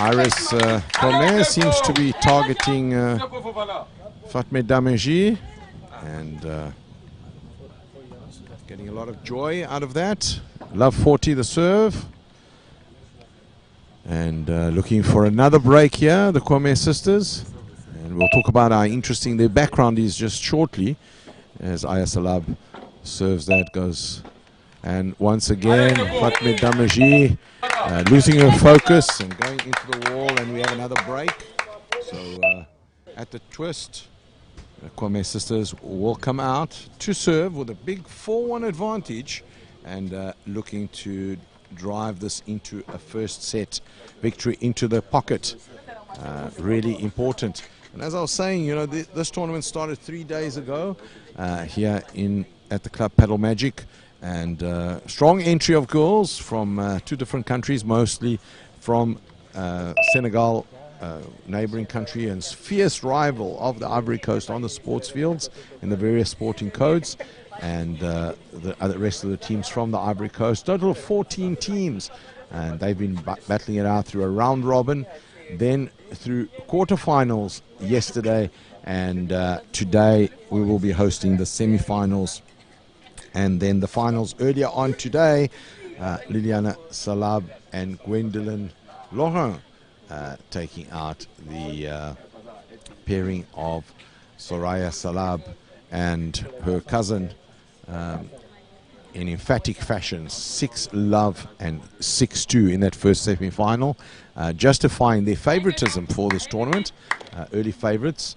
Iris Comer seems to be targeting Fatme Dameji, and getting a lot of joy out of that. Love 40 the serve. And looking for another break here, the Kwame sisters. And we'll talk about how interesting their background is just shortly as Aya Salab serves that, goes. And once again, Fatme Dameji losing her focus and going into the wall, and we have another break. So at the twist, the Kwame sisters will come out to serve with a big 4-1 advantage and looking to drive this into a first set victory into the pocket. Really important. And as I was saying, you know, this tournament started 3 days ago here at the club Padel Magic, and strong entry of girls from 2 different countries, mostly from Senegal, neighboring country, and fierce rival of the Ivory Coast on the sports fields in the various sporting codes. And the rest of the teams from the Ivory Coast, total of 14 teams, and they've been battling it out through a round robin, then through quarterfinals yesterday, and today we will be hosting the semi-finals and then the finals earlier on today. Liliana Salab and Gwendolyn Laurent taking out the pairing of Soraya Salab and her cousin in emphatic fashion, 6-love and 6-2 in that first semi-final, justifying their favoritism for this tournament. Early favorites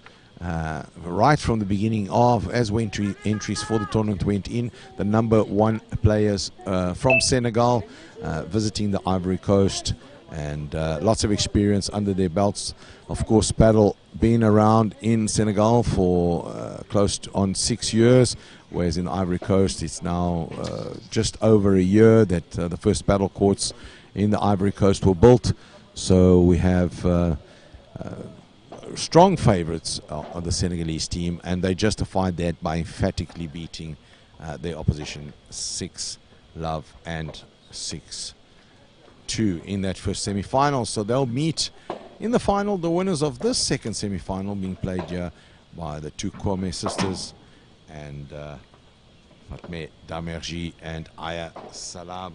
right from the beginning of, as entries for the tournament went in, the #1 players from Senegal visiting the Ivory Coast, and lots of experience under their belts. Of course, Padel been around in Senegal for close to on 6 years, whereas in the Ivory Coast it's now just over a year that the first Padel courts in the Ivory Coast were built. So we have strong favorites of the Senegalese team, and they justified that by emphatically beating their opposition 6-love and 6-2 in that first semi-final. So they'll meet in the final, the winners of this second semi-final being played here by the 2 Kwame sisters, and Fatme Damerji and Aya Salab.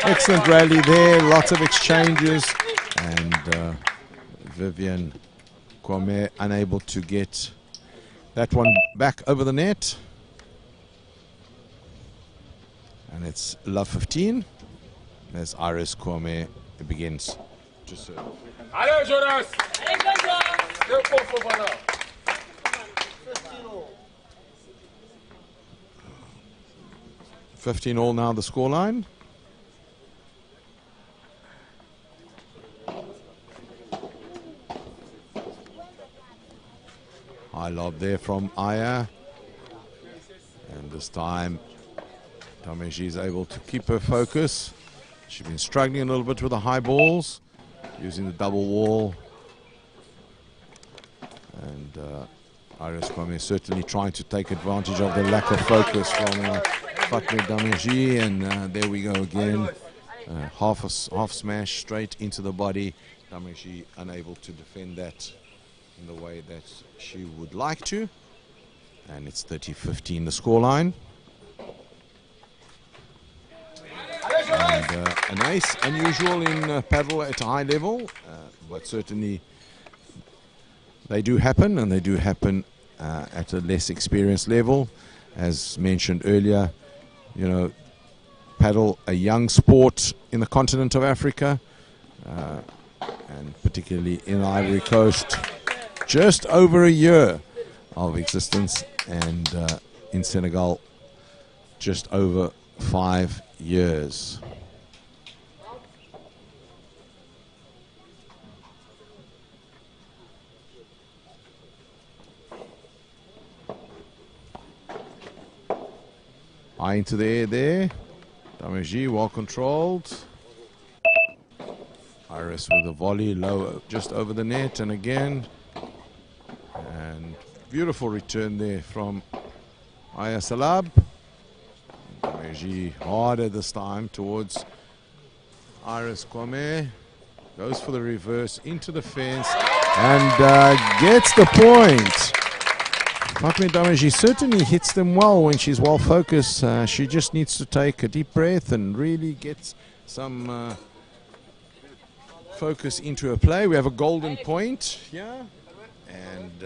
Excellent rally there, lots of exchanges, and Vivian Kwame unable to get that one back over the net. And it's love 15 as Iris Kwame begins to serve. Allez, Jonas! 15 all now the scoreline. High lob there from Aya, and this time Dameji is able to keep her focus. She's been struggling a little bit with the high balls, using the double wall, and Iris Kwame certainly trying to take advantage of the lack of focus from Fatme Dameji, and there we go again, half smash straight into the body. Dameji unable to defend that in the way that she would like to, and it's 30-15 the scoreline. And an ace, unusual in Padel at a high level, but certainly they do happen, and they do happen at a less experienced level. As mentioned earlier, you know, Padel, a young sport in the continent of Africa, and particularly in the Ivory Coast. Just over a year of existence, and in Senegal, just over 5 years. High into the air there. Dameji well controlled. Iris with a volley low, just over the net, and again. And beautiful return there from Ayasalab. Dameji harder this time towards Iris Kwame. Goes for the reverse into the fence and gets the point. Fatme Dameji certainly hits them well when she's well focused. She just needs to take a deep breath and really get some focus into her play. We have a golden point here. And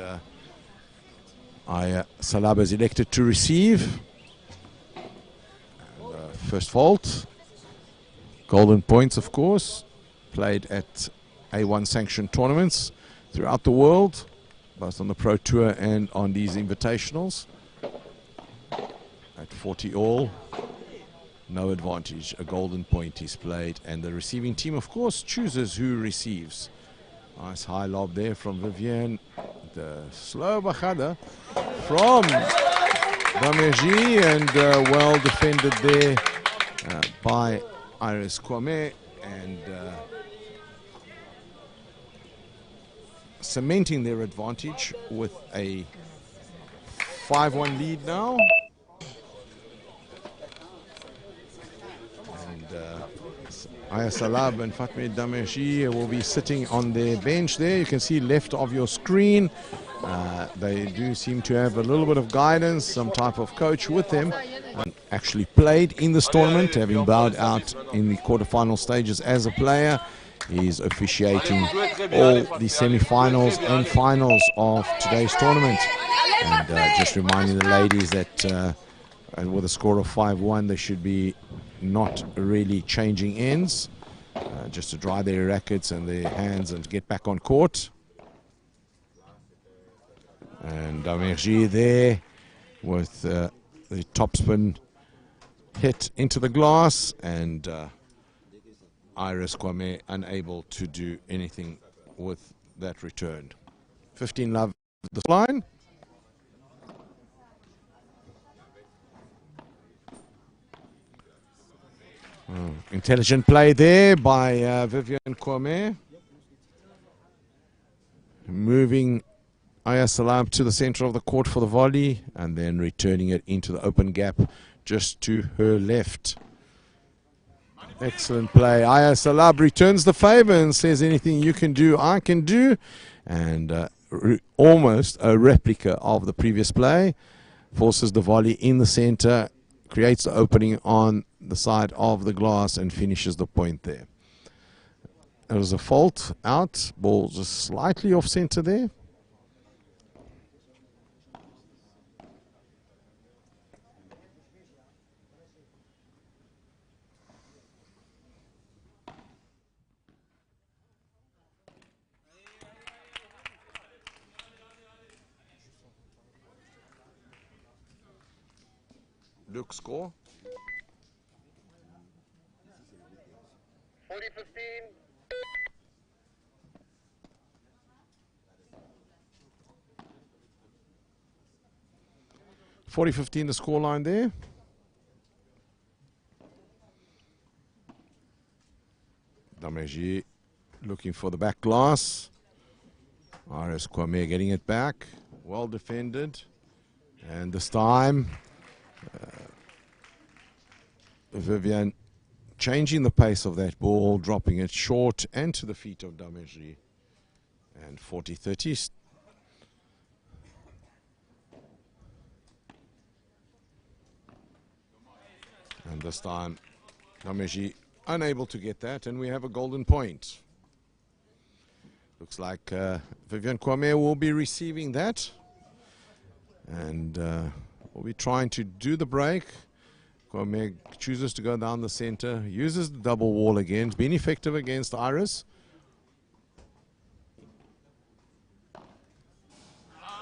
Aya Salab is elected to receive. And, first fault. Golden points, of course. Played at A1 sanctioned tournaments throughout the world, both on the Pro Tour and on these invitationals. At 40 all, no advantage. A golden point is played, and the receiving team, of course, chooses who receives. Nice high lob there from Vivian. The slow bachada from Dameji, and well defended there by Iris Kwame, and cementing their advantage with a 5-1 lead now. And Aya Salab and Fatme Dameji will be sitting on their bench there. You can see left of your screen. They do seem to have a little bit of guidance, some type of coach with them. Actually played in this tournament, having bowed out in the quarterfinal stages as a player. He's officiating all the semi-finals and finals of today's tournament. And just reminding the ladies that and with a score of 5-1, they should be not really changing ends, just to dry their rackets and their hands and get back on court. And Dameji there with the topspin hit into the glass, and Iris Kwame unable to do anything with that return. 15 love the line. Intelligent play there by Vivian Kwame. Moving Aya Salam to the center of the court for the volley, and then returning it into the open gap just to her left. Excellent play. Aya Salab returns the favor and says, anything you can do, I can do. And almost a replica of the previous play. Forces the volley in the center, creates the opening on the side of the glass, and finishes the point there. There was a fault out. Ball just slightly off center there. Look, score 40-15. 40-15 the score line there. Dameji looking for the back glass. Iris Kwame getting it back. Well defended. And this time Vivian changing the pace of that ball, dropping it short and to the feet of Dameji. And 40-30. And this time Dameji unable to get that, and we have a golden point. Looks like Vivian Kwame will be receiving that. And we'll be trying to do the break. Kwame chooses to go down the center, uses the double wall again. It's been effective against Iris.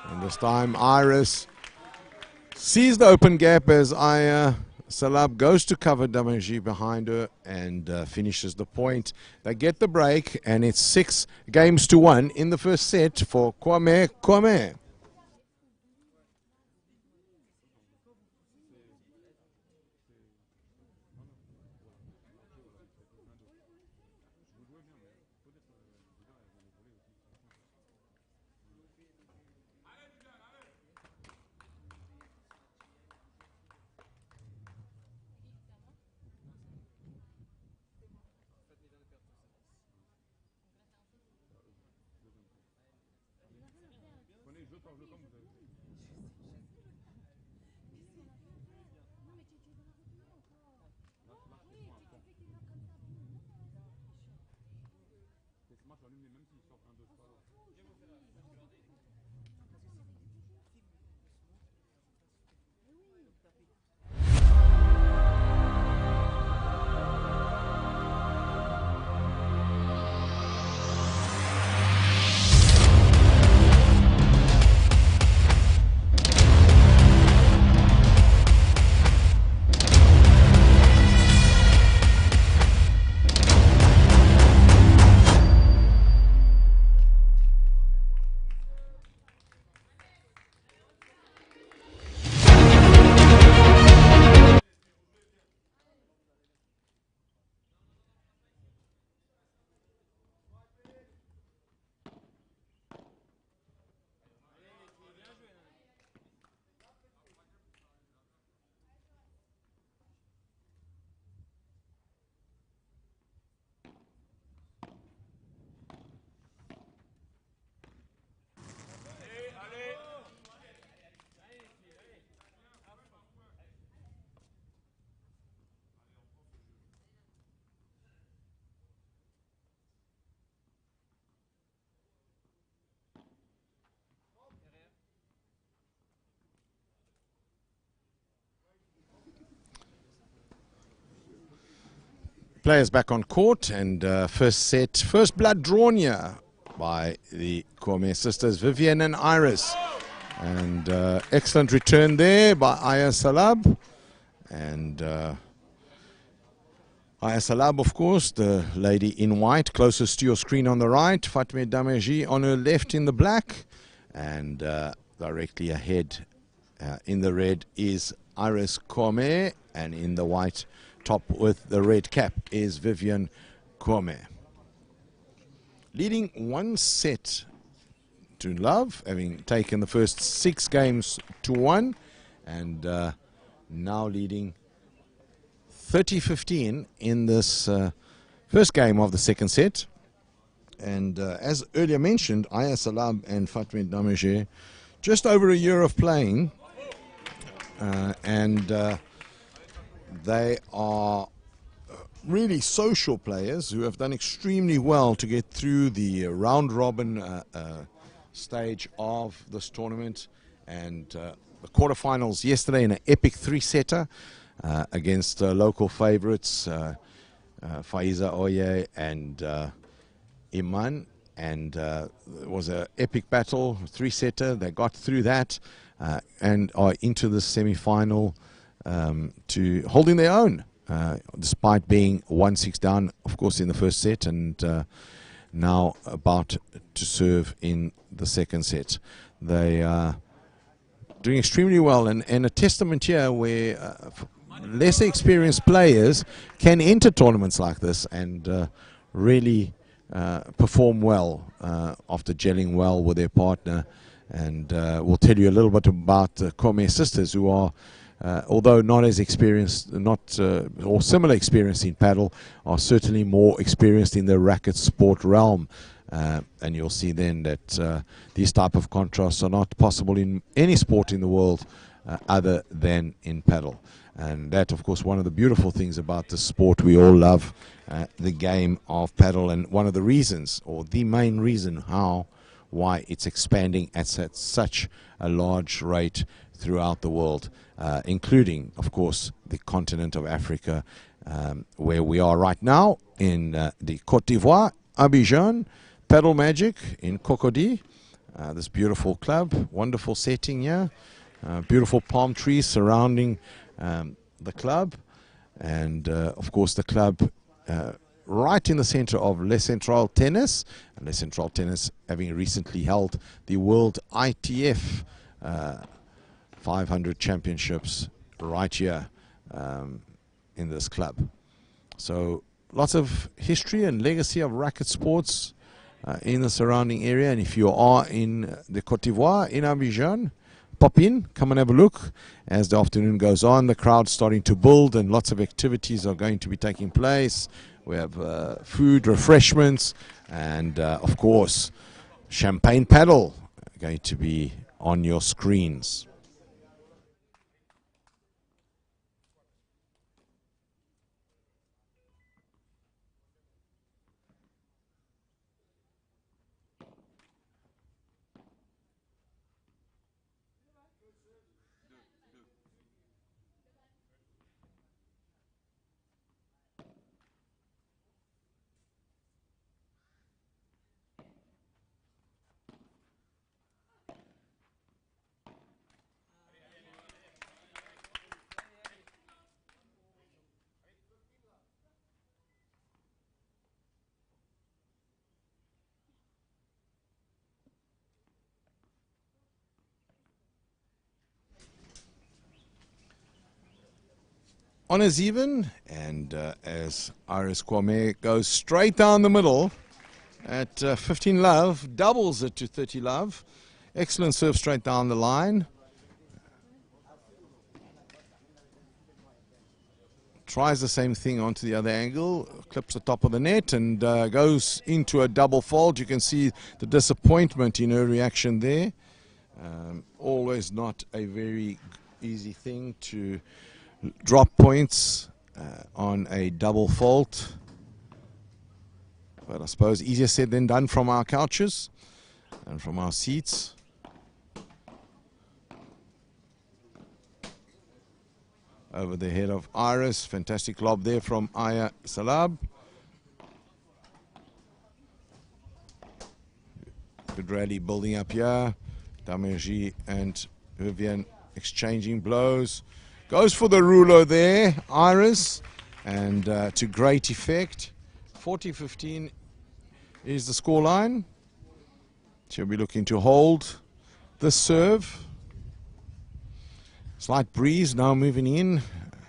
And this time Iris sees the open gap as Aya Salab goes to cover Dameji behind her and finishes the point. They get the break, and it's 6-1 in the first set for Kwame. Players back on court, and first blood drawn here by the Kwame sisters, Vivian and Iris. And excellent return there by Aya Salab. And Aya Salab, of course, the lady in white, closest to your screen on the right. Fatme Dameji on her left in the black. And directly ahead in the red is Iris Kwame, and in the white top with the red cap is Vivian Kwame. Leading 1-set to love, having taken the first 6 games to 1, and now leading 30-15 in this first game of the second set. And as earlier mentioned, Aya Salab and Fatme Dameje, just over a year of playing, and they are really social players who have done extremely well to get through the round robin stage of this tournament. And the quarterfinals yesterday in an epic 3-setter against local favorites Faiza Oye and Iman, and it was an epic battle, 3-setter. They got through that and are into the semi-final, to holding their own, despite being 1-6 down, of course, in the first set, and now about to serve in the second set. They are doing extremely well, and a testament here where lesser experienced players can enter tournaments like this and really perform well after gelling well with their partner. And we'll tell you a little bit about the Kwame sisters, who are although not as experienced, or similar experience in paddle, are certainly more experienced in the racket sport realm. And you'll see then that these type of contrasts are not possible in any sport in the world other than in paddle. And that, of course, one of the beautiful things about the sport we all love, the game of paddle, and one of the reasons, or the main reason why it's expanding at such a large rate throughout the world, including, of course, the continent of Africa, where we are right now in the Côte d'Ivoire, Abidjan, Paddle Magic in Cocody. This beautiful club, wonderful setting here, beautiful palm trees surrounding the club, and of course the club right in the center of Les Centrales Tennis, and Les Centrales Tennis having recently held the World ITF 500 Championships right here in this club. So lots of history and legacy of racket sports in the surrounding area. And if you are in the Côte d'Ivoire, in Abidjan, pop in, come and have a look. As the afternoon goes on, the crowd's starting to build and lots of activities are going to be taking place. We have food, refreshments, and of course champagne paddle going to be on your screens. Honours even, and as Iris Kwame goes straight down the middle at 15 love, doubles it to 30 love. Excellent serve straight down the line. Tries the same thing onto the other angle, clips the top of the net and goes into a double fault. You can see the disappointment in her reaction there. Always not a very easy thing to drop points on a double fault, but I suppose easier said than done from our couches and from our seats. Over the head of Iris, fantastic lob there from Aya Salab. Good rally building up here. Damerji and Vivian exchanging blows. Goes for the ruler there, Iris, and to great effect. 40-15 is the scoreline. She'll be looking to hold the serve. Slight breeze now moving in.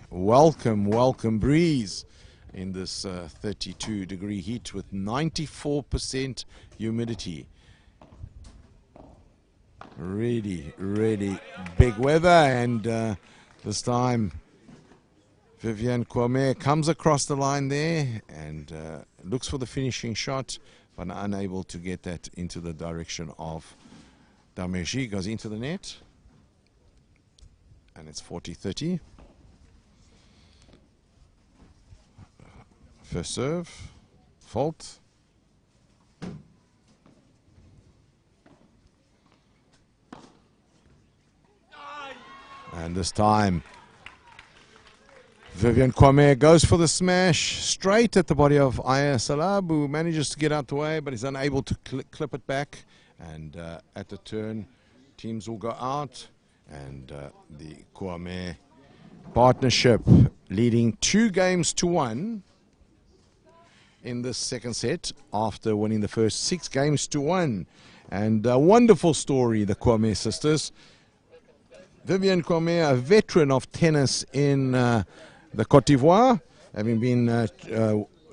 Welcome, welcome breeze in this 32-degree heat with 94% humidity. Really, really big weather, and this time Vivian Kwame comes across the line there and looks for the finishing shot, but unable to get that into the direction of Damerji. Goes into the net, and it's 40-30. First serve, fault. And this time, Vivian Kwame goes for the smash straight at the body of Aya Salab, who manages to get out the way, but is unable to clip it back. And at the turn, teams will go out, and the Kwame partnership leading 2-1 in this second set after winning the first 6-1. And a wonderful story, the Kwame sisters. Vivian Kwame, a veteran of tennis in the Côte d'Ivoire, having been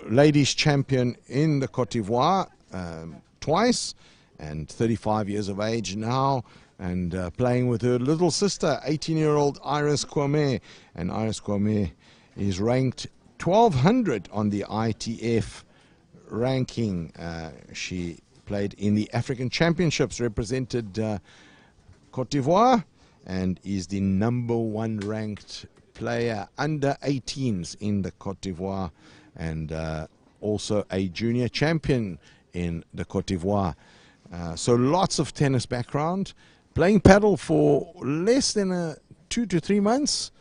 ladies champion in the Côte d'Ivoire twice, and 35 years of age now, and playing with her little sister, 18-year-old Iris Kwame. And Iris Kwame is ranked 1200 on the ITF ranking. She played in the African Championships, represented Côte d'Ivoire, and is the #1 ranked player under 18s in the Côte d'Ivoire, and also a junior champion in the Côte d'Ivoire. So lots of tennis background, playing paddle for less than 2 to 3 months,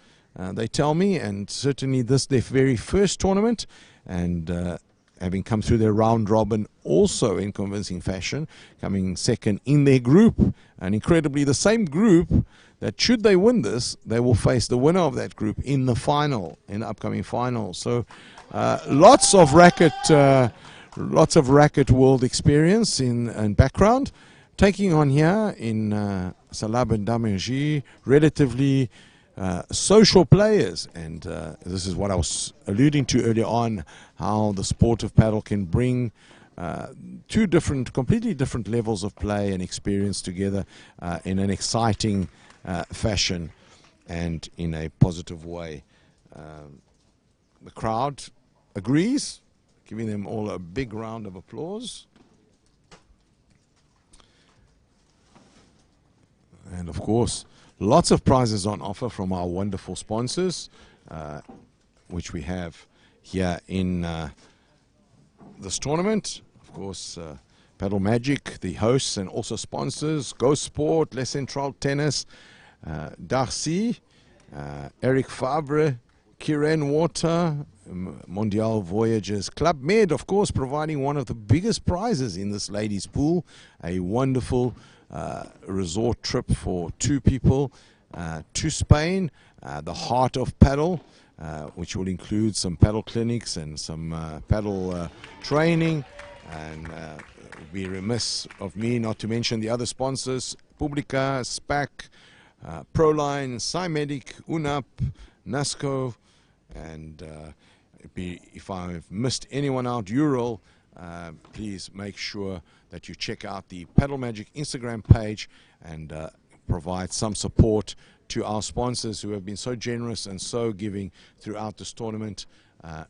they tell me, and certainly this their very first tournament, and having come through their round robin also in convincing fashion, coming second in their group, and incredibly the same group that should they win this, they will face the winner of that group in the final, in the upcoming final. So lots of racket world experience in background, taking on here in Salab and Damerji, relatively social players, and this is what I was alluding to earlier on, how the sport of paddle can bring two completely different levels of play and experience together in an exciting fashion and in a positive way. The crowd agrees, giving them all a big round of applause. And of course, lots of prizes on offer from our wonderful sponsors, which we have here in this tournament. Of course, Padel Magic, the hosts and also sponsors, Go Sport, Les Central Tennis, Darcy, Eric Fabre, Kiren Water, Mondial Voyages, Club Med, of course, providing one of the biggest prizes in this ladies' pool, a wonderful resort trip for 2 people to Spain, the heart of paddle, which will include some paddle clinics and some paddle training. And it would be remiss of me not to mention the other sponsors: Publica, SPAC, Proline, Cymedic, UNAP, NASCO, and if I've missed anyone out, Ural, please make sure that you check out the Padel Magic Instagram page and provide some support to our sponsors who have been so generous and so giving throughout this tournament.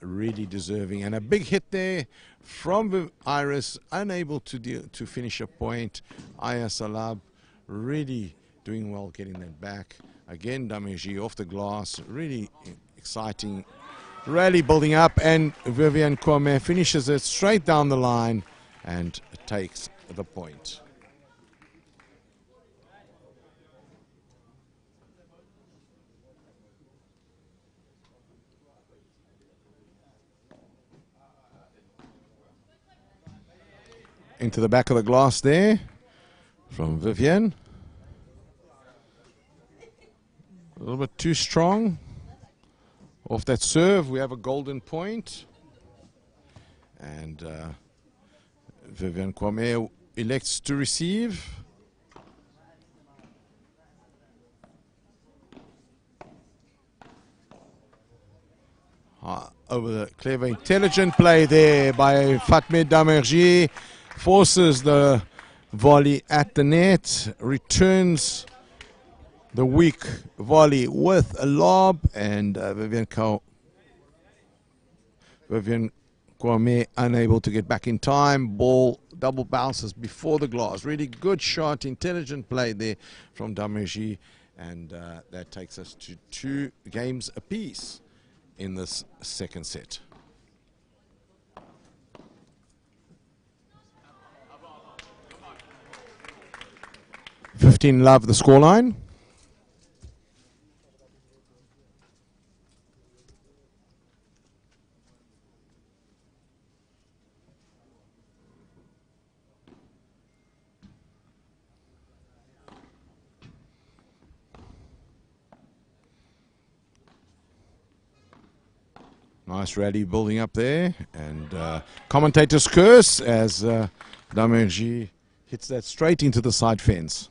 Really deserving. And a big hit there from Iris, unable to finish a point. Aya Salab really doing well getting that back. Again, Dameji off the glass, really exciting rally building up, and Vivian Kwame finishes it straight down the line and takes the point. Into the back of the glass there from Vivian. A little bit too strong. Off that serve, we have a golden point. And Vivian Kwame elects to receive. Over the clever, intelligent play there by Fatme Damerji. Forces the volley at the net, returns the weak volley with a lob, and Vivian Kwame unable to get back in time. Ball double bounces before the glass. Really good shot, intelligent play there from Damerji, and that takes us to 2 games apiece in this second set. Love the scoreline. Nice rally building up there, and commentator's curse as Damerji hits that straight into the side fence.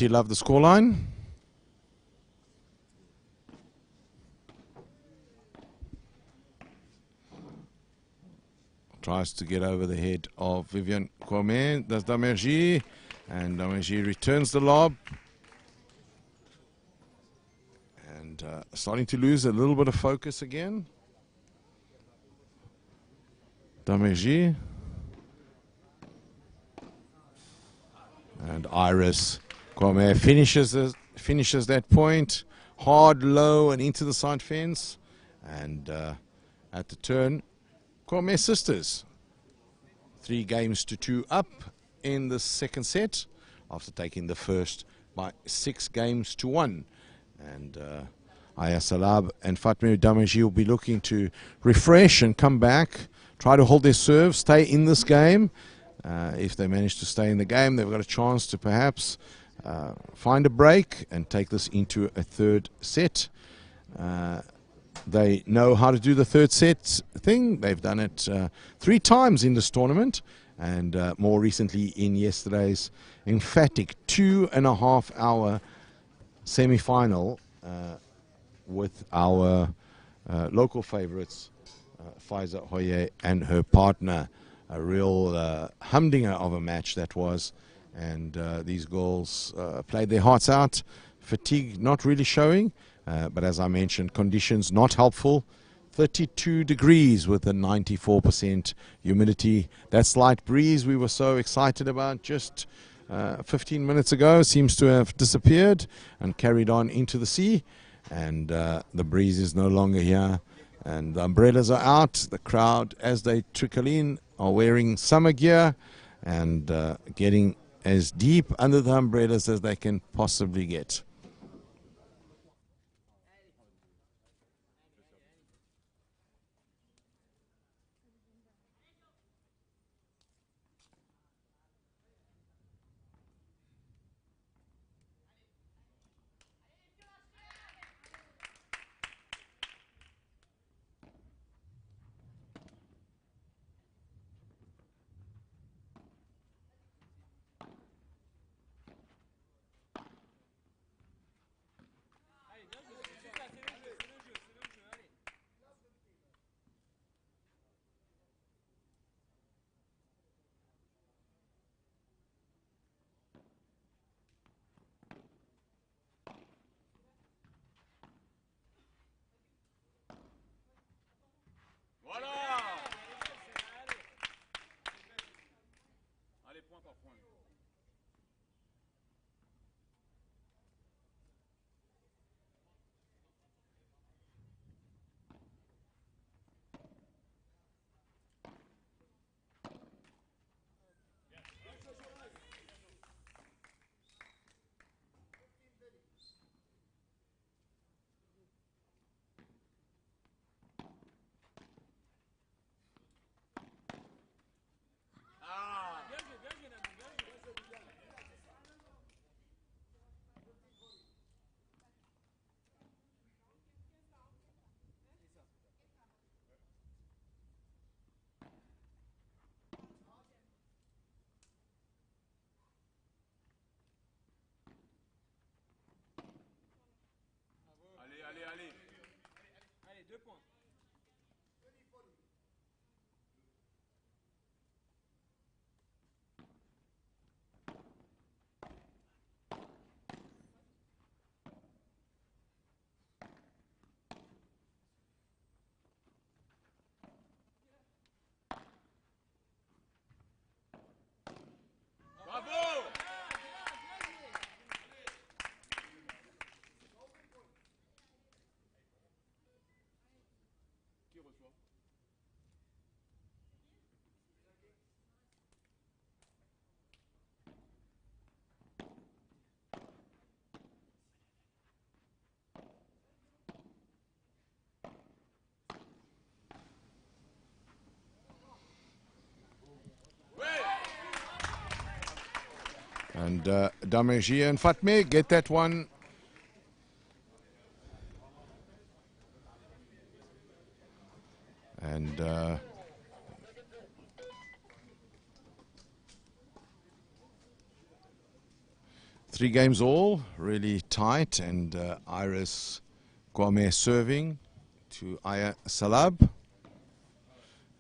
Love the scoreline. Tries to get over the head of Vivian Kwame. Does Damerji, and Damerji returns the lob. And starting to lose a little bit of focus again. Damerji. And Iris Kwame finishes that point, hard, low, and into the side fence. And at the turn, Kwame sisters 3 games to 2 up in the second set after taking the first by 6 games to 1. And Aya Salab and Fatme Damerji will be looking to refresh and come back, try to hold their serve, stay in this game. If they manage to stay in the game, they've got a chance to perhaps find a break and take this into a third set. They know how to do the third set thing. They've done it 3 times in this tournament, and more recently in yesterday's emphatic 2.5-hour semi-final with our local favorites, Faiza Hoye and her partner. A real humdinger of a match that was, and these girls played their hearts out. Fatigue not really showing, but as I mentioned, conditions not helpful. 32 degrees with a 94% humidity. That slight breeze we were so excited about just 15 minutes ago seems to have disappeared and carried on into the sea. And the breeze is no longer here. And the umbrellas are out. The crowd, as they trickle in, are wearing summer gear and getting as deep under the umbrellas as they can possibly get. Allez, 2 points. And Dameji and Fatme get that one. And 3 games all, really tight. And Iris Kwame serving to Aya Salab.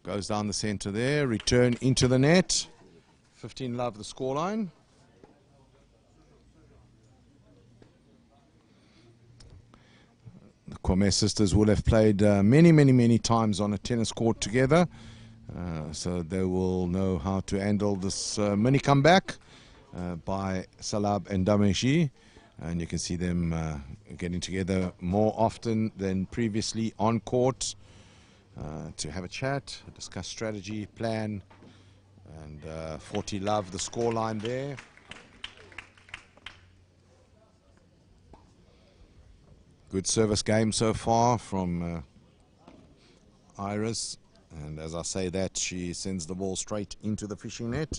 Goes down the center there, return into the net. 15 love the scoreline. The Kwame sisters will have played many times on a tennis court together. So they will know how to handle this mini comeback by Salab and Dameji. And you can see them getting together more often than previously on court to have a chat, discuss strategy, plan. And 40 love the scoreline there. Good service game so far from Iris. And as I say that, she sends the ball straight into the fishing net.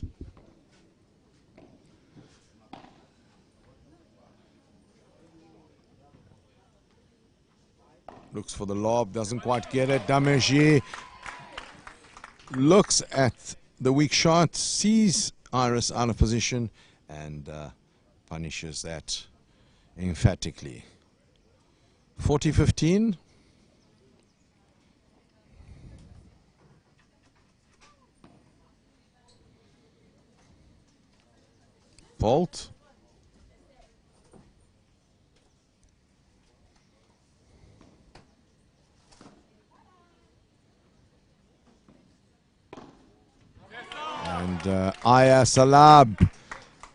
Looks for the lob, doesn't quite get it. Dameji looks at the weak shot, sees Iris out of position, and punishes that emphatically. 40-15. Fault. And Aya Salab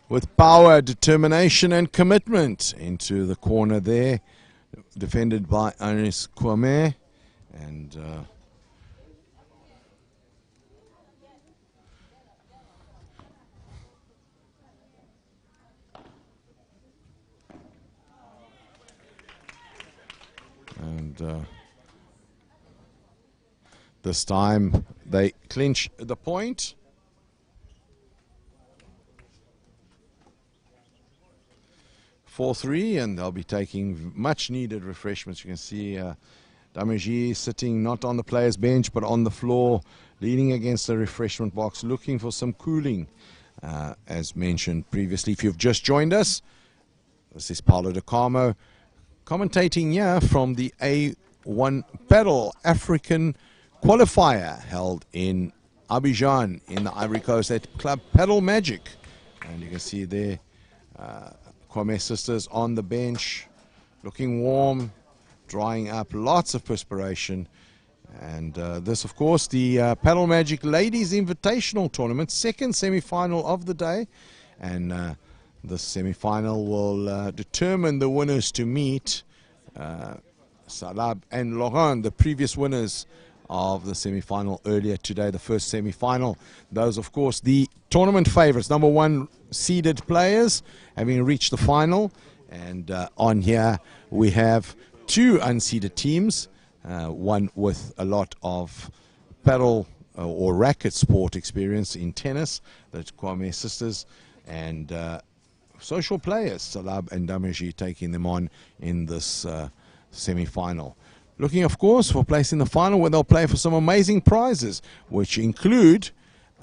with power, determination and commitment into the corner there. Defended by Aris Kwame. And this time they clinch the point. (4-3), and they'll be taking much needed refreshments. You can see Dameji sitting not on the players bench but on the floor, leaning against the refreshment box, looking for some cooling. As mentioned previously, if you've just joined us, this is Paulo De Carmo commentating here from the A1 Padel African Qualifier held in Abidjan in the Ivory Coast at Club Padel Magic. And you can see there Kwame sisters on the bench, looking warm, drying up, lots of perspiration. And this, of course, the Padel Magic Ladies Invitational Tournament, second semi-final of the day. And this semi-final will determine the winners to meet. Salab and Laurent, the previous winners of the semi-final earlier today, the first semi-final. Those, of course, the tournament favorites, number one seeded players, having reached the final. And on here we have two unseeded teams, one with a lot of paddle or racket sport experience in tennis, the Kwame sisters, and social players, Salab and Dameji, taking them on in this semi-final. Looking, of course, for place in the final, where they'll play for some amazing prizes, which include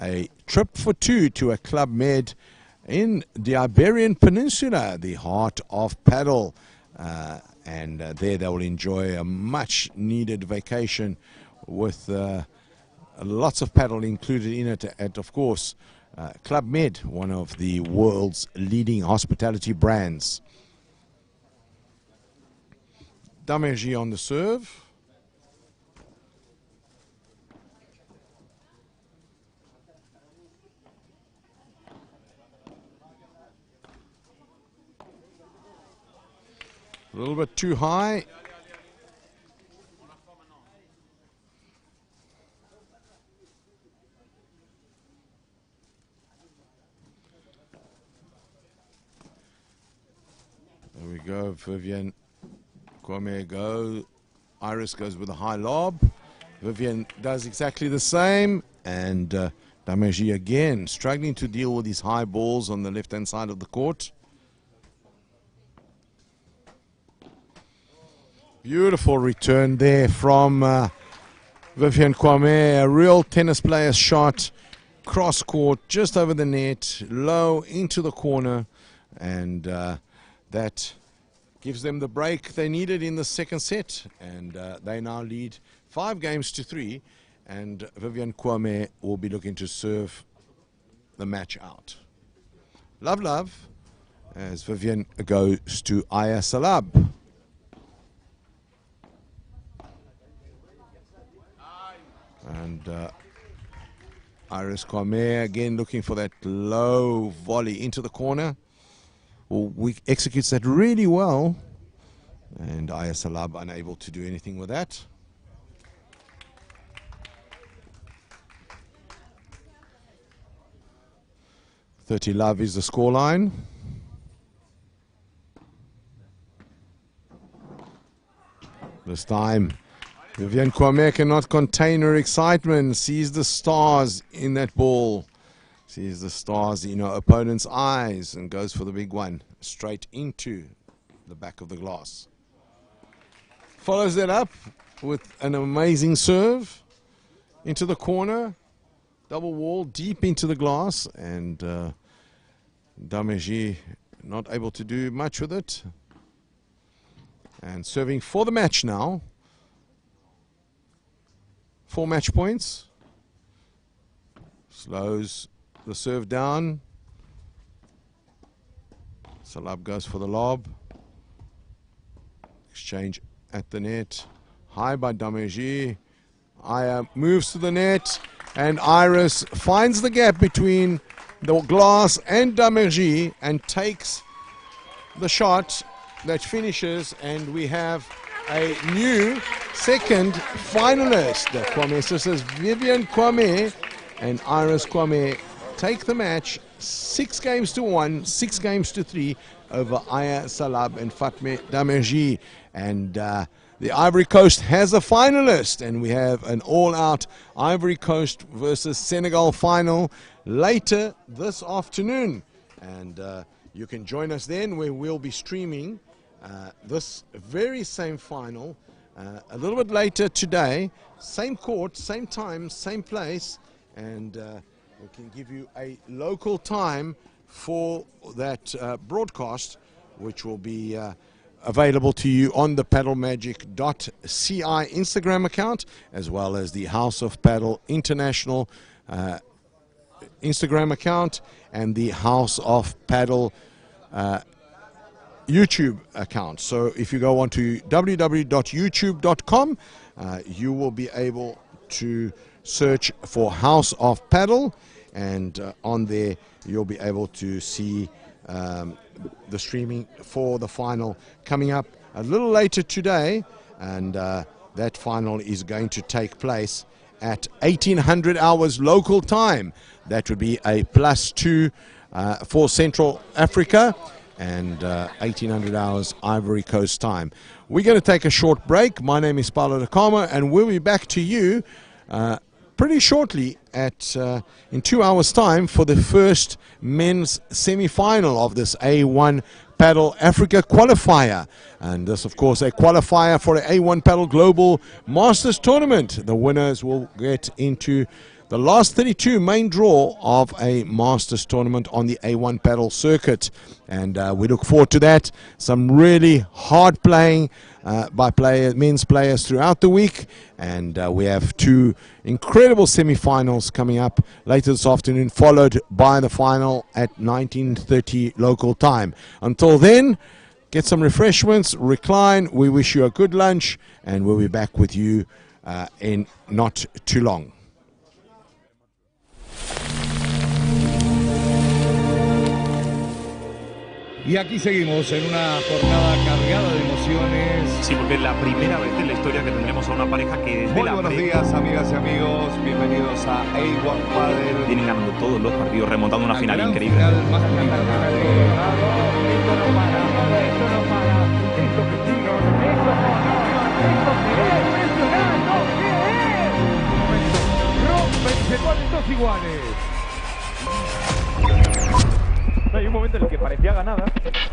a trip for two to a Club Med in the Iberian Peninsula, the heart of paddle. And there they will enjoy a much-needed vacation with lots of paddle included in it. And, of course, Club Med, one of the world's leading hospitality brands. Dameji on the serve. A little bit too high. There we go, Vivian. Kwame go. Iris goes with a high lob. Vivian does exactly the same. And Dameji again struggling to deal with these high balls on the left-hand side of the court. Beautiful return there from Vivian Kwame. A real tennis player's shot. Cross court, just over the net, low into the corner. And that gives them the break they needed in the second set. And they now lead 5-3. And Vivian Kwame will be looking to serve the match out. Love, as Vivian goes to Aya Salab. And Iris Kwame again looking for that low volley into the corner. We executes that really well. And Aya Salab unable to do anything with that. .30 is the scoreline. This time Vivian Kwame cannot contain her excitement, sees the stars in that ball, sees the stars in her opponent's eyes, and goes for the big one, straight into the back of the glass. Follows that up with an amazing serve into the corner, double wall, deep into the glass, and Dameji not able to do much with it. And serving for the match now. 4 match points. Slows the serve down. Salab goes for the lob. Exchange at the net. High by Dameji. Aya moves to the net. And Iris finds the gap between the glass and Damergy and takes the shot that finishes, and we have a new second finalist. The Kwame sisters, Vivian Kwame and Iris Kwame, take the match 6 games to 1, 6 games to 3 over Aya Salab and Fatme Damergy. And the Ivory Coast has a finalist, and we have an all-out Ivory Coast versus Senegal final later this afternoon. And you can join us then, where we'll be streaming this very same final a little bit later today. Same court, same time, same place, and we can give you a local time for that broadcast, which will be available to you on the padelmagic.ci Instagram account, as well as the House of Padel International Instagram account and the House of Padel YouTube account. So if you go on to www.youtube.com, you will be able to search for House of Padel, and on there you'll be able to see the streaming for the final coming up a little later today. And that final is going to take place at 1800 hours local time. That would be a +2 for Central Africa, and 1800 hours Ivory Coast time. We're going to take a short break. My name is Paulo de Kama, and we'll be back to you pretty shortly at in 2 hours time for the first men's semi-final of this A1 Padel Africa qualifier. And this, of course, a qualifier for the A1 Padel Global Masters Tournament. The winners will get into the last 32 main draw of a Masters tournament on the A1 Padel circuit. And we look forward to that. Some really hard playing by men's players throughout the week. And we have 2 incredible semi-finals coming up later this afternoon, followed by the final at 19:30 local time. Until then, get some refreshments, recline. We wish you a good lunch, and we'll be back with you in not too long. Y aquí seguimos en una jornada cargada de emociones. Sí, porque es la primera vez en la historia que tendremos a una pareja que desde Muy la buenos días, amigas y amigos. Bienvenidos a A1 Padel. Vienen ganando todos los partidos, remontando una final increíble. Final masculina. Rompense con dos iguales. Hay un momento en el que parecía ganada,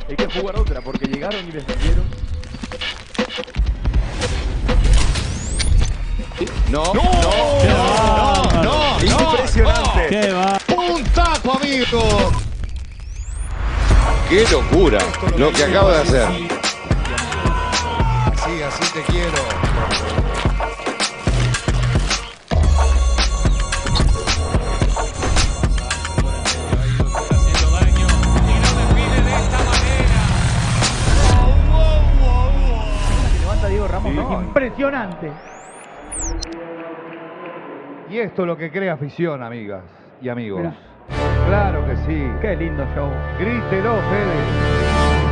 hay que jugar otra porque llegaron y defendieron. No, impresionante. ¿Qué va? Un taco, amigo. ¡Qué locura lo que acabo de hacer! Así te quiero. Impresionante. Y esto es lo que crea afición, amigas y amigos. Mirá. Claro que sí. Qué lindo show. Grítelo, Fede.